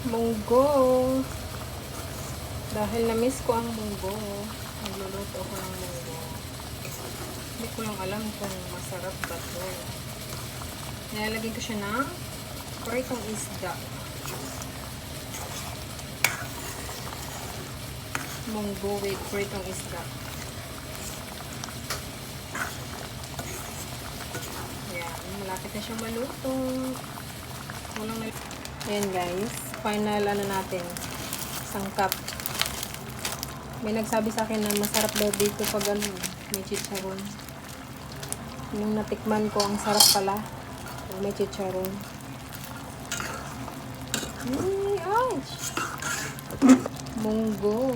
munggo. Dahil na-miss ko ang munggo, nagluluto ako ng munggo. Hindi ko lang alam kung masarap ba ito. Nilalagyan ko siya ng pritong isda. Munggo with pritong isda. Ayan, malapit na siyang maluto. Ayan guys, final ano natin, sangkap. May nagsabi sa akin na masarap daw dito pag ano, may chicharon. Nung natikman ko, ang sarap pala pag may chicharon. Ay! Munggo.